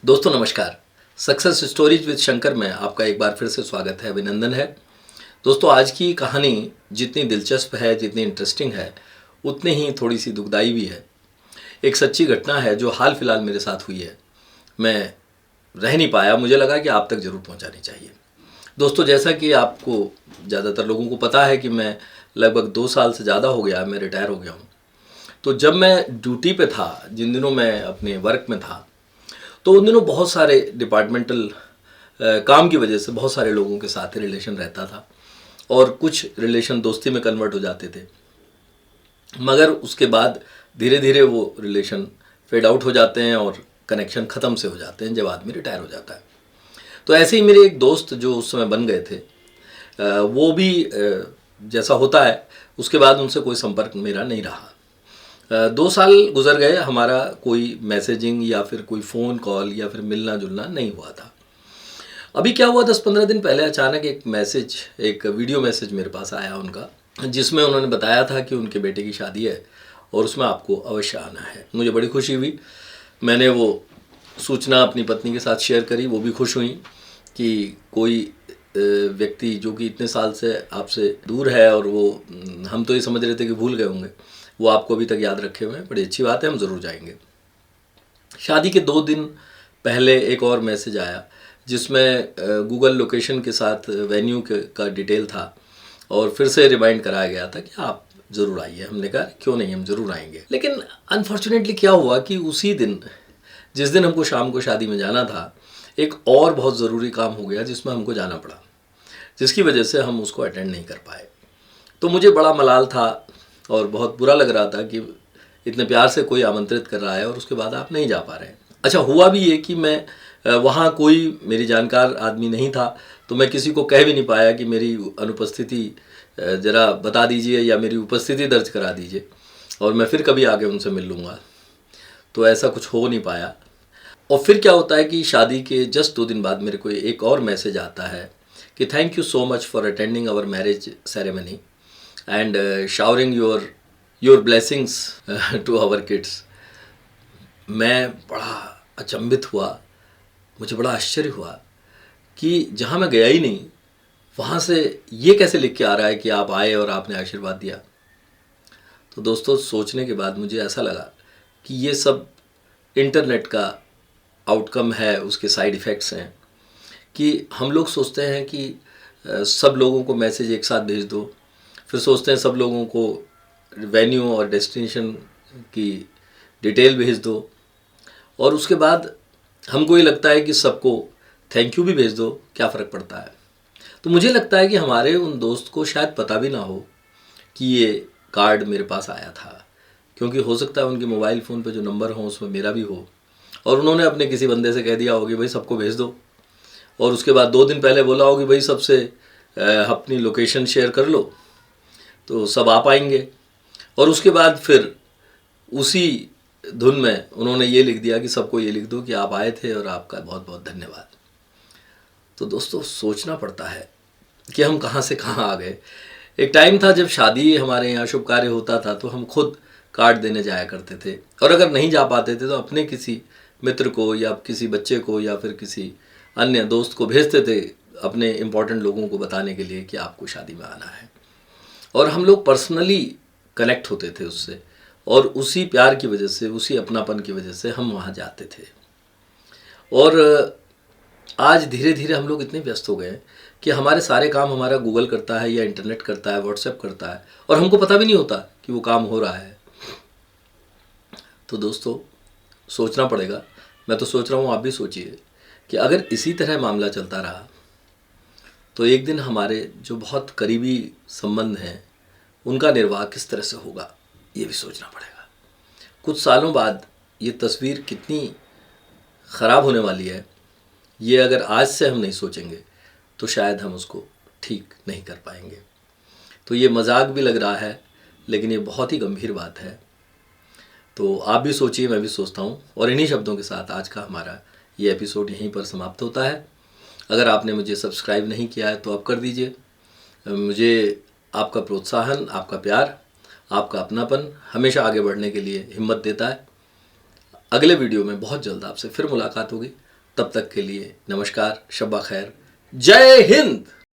दोस्तों नमस्कार। Success stories with Shankar में आपका एक बार फिर से स्वागत है, अभिनंदन है। दोस्तों आज की कहानी जितनी दिलचस्प है, जितनी इंटरेस्टिंग है, उतनी ही थोड़ी सी दुखदाई भी है। एक सच्ची घटना है जो हाल फिलहाल मेरे साथ हुई है। मैं रह नहीं पाया, मुझे लगा कि आप तक ज़रूर पहुंचानी चाहिए। दोस्तों जैसा कि आपको ज़्यादातर लोगों को पता है कि मैं लगभग 2 साल से ज़्यादा हो गया, मैं रिटायर हो गया हूँ। तो जब मैं ड्यूटी पे था, जिन दिनों मैं अपने वर्क में था, तो उन दिनों बहुत सारे डिपार्टमेंटल काम की वजह से बहुत सारे लोगों के साथ रिलेशन रहता था और कुछ रिलेशन दोस्ती में कन्वर्ट हो जाते थे। मगर उसके बाद धीरे धीरे वो रिलेशन फेड आउट हो जाते हैं और कनेक्शन ख़त्म से हो जाते हैं जब आदमी रिटायर हो जाता है। तो ऐसे ही मेरे एक दोस्त जो उस समय बन गए थे, वो भी जैसा होता है उसके बाद उनसे कोई संपर्क मेरा नहीं रहा। 2 साल गुजर गए, हमारा कोई मैसेजिंग या फिर कोई फ़ोन कॉल या फिर मिलना जुलना नहीं हुआ था। अभी क्या हुआ, 10-15 दिन पहले अचानक एक वीडियो मैसेज मेरे पास आया उनका, जिसमें उन्होंने बताया था कि उनके बेटे की शादी है और उसमें आपको अवश्य आना है। मुझे बड़ी खुशी हुई। मैंने वो सूचना अपनी पत्नी के साथ शेयर करी। वो भी खुश हुई कि कोई व्यक्ति जो कि इतने साल से आपसे दूर है और वो हम तो ये समझ रहे थे कि भूल गए होंगे, वो आपको अभी तक याद रखे हुए हैं। बड़ी अच्छी बात है, हम ज़रूर जाएंगे। शादी के 2 दिन पहले एक और मैसेज आया जिसमें गूगल लोकेशन के साथ वेन्यू का डिटेल था और फिर से रिमाइंड कराया गया था कि आप ज़रूर आइए। हमने कहा क्यों नहीं, हम ज़रूर आएंगे। लेकिन अनफॉर्चुनेटली क्या हुआ कि उसी दिन, जिस दिन हमको शाम को शादी में जाना था, एक और बहुत ज़रूरी काम हो गया जिसमें हमको जाना पड़ा, जिसकी वजह से हम उसको अटेंड नहीं कर पाए। तो मुझे बड़ा मलाल था और बहुत बुरा लग रहा था कि इतने प्यार से कोई आमंत्रित कर रहा है और उसके बाद आप नहीं जा पा रहे हैं। अच्छा हुआ भी ये कि मैं वहाँ कोई मेरी जानकार आदमी नहीं था, तो मैं किसी को कह भी नहीं पाया कि मेरी अनुपस्थिति ज़रा बता दीजिए या मेरी उपस्थिति दर्ज करा दीजिए और मैं फिर कभी आके उनसे मिल लूँगा। तो ऐसा कुछ हो नहीं पाया। और फिर क्या होता है कि शादी के जस्ट 2 दिन बाद मेरे को एक और मैसेज आता है कि thank you so much for attending our marriage ceremony and showering your blessings to our kids. मैं बड़ा अचंभित हुआ, मुझे बड़ा आश्चर्य हुआ कि जहाँ मैं गया ही नहीं, वहाँ से ये कैसे लिख के आ रहा है कि आप आए और आपने आशीर्वाद दिया। तो दोस्तों सोचने के बाद मुझे ऐसा लगा कि ये सब इंटरनेट का आउटकम है, उसके साइड इफ़ेक्ट्स हैं कि हम लोग सोचते हैं कि सब लोगों को मैसेज एक साथ भेज दो, फिर सोचते हैं सब लोगों को वेन्यू और डेस्टिनेशन की डिटेल भेज दो, और उसके बाद हमको ये लगता है कि सबको थैंक यू भी भेज दो, क्या फ़र्क पड़ता है। तो मुझे लगता है कि हमारे उन दोस्त को शायद पता भी ना हो कि ये कार्ड मेरे पास आया था, क्योंकि हो सकता है उनके मोबाइल फ़ोन पे जो नंबर हो उसमें मेरा भी हो और उन्होंने अपने किसी बंदे से कह दिया हो कि भाई सबको भेज दो, और उसके बाद 2 दिन पहले बोला हो कि भाई सबसे अपनी लोकेशन शेयर कर लो तो सब आ पाएंगे, और उसके बाद फिर उसी धुन में उन्होंने ये लिख दिया कि सबको ये लिख दो कि आप आए थे और आपका बहुत बहुत धन्यवाद। तो दोस्तों सोचना पड़ता है कि हम कहाँ से कहाँ आ गए। एक टाइम था जब शादी हमारे यहाँ शुभ कार्य होता था तो हम खुद कार्ड देने जाया करते थे, और अगर नहीं जा पाते थे तो अपने किसी मित्र को या किसी बच्चे को या फिर किसी अन्य दोस्त को भेजते थे अपने इम्पोर्टेंट लोगों को बताने के लिए कि आपको शादी में आना है, और हम लोग पर्सनली कनेक्ट होते थे उससे, और उसी प्यार की वजह से, उसी अपनापन की वजह से हम वहाँ जाते थे। और आज धीरे धीरे हम लोग इतने व्यस्त हो गए कि हमारे सारे काम हमारा गूगल करता है या इंटरनेट करता है, व्हाट्सएप करता है, और हमको पता भी नहीं होता कि वो काम हो रहा है। तो दोस्तों सोचना पड़ेगा। मैं तो सोच रहा हूँ, आप भी सोचिए कि अगर इसी तरह मामला चलता रहा तो एक दिन हमारे जो बहुत करीबी संबंध हैं उनका निर्वाह किस तरह से होगा, ये भी सोचना पड़ेगा। कुछ सालों बाद ये तस्वीर कितनी ख़राब होने वाली है, ये अगर आज से हम नहीं सोचेंगे तो शायद हम उसको ठीक नहीं कर पाएंगे। तो ये मजाक भी लग रहा है, लेकिन ये बहुत ही गंभीर बात है। तो आप भी सोचिए, मैं भी सोचता हूँ, और इन्हीं शब्दों के साथ आज का हमारा ये एपिसोड यहीं पर समाप्त होता है। अगर आपने मुझे सब्सक्राइब नहीं किया है तो आप कर दीजिए। मुझे आपका प्रोत्साहन, आपका प्यार, आपका अपनापन हमेशा आगे बढ़ने के लिए हिम्मत देता है। अगले वीडियो में बहुत जल्द आपसे फिर मुलाकात होगी। तब तक के लिए नमस्कार, शब्बा खैर, जय हिंद।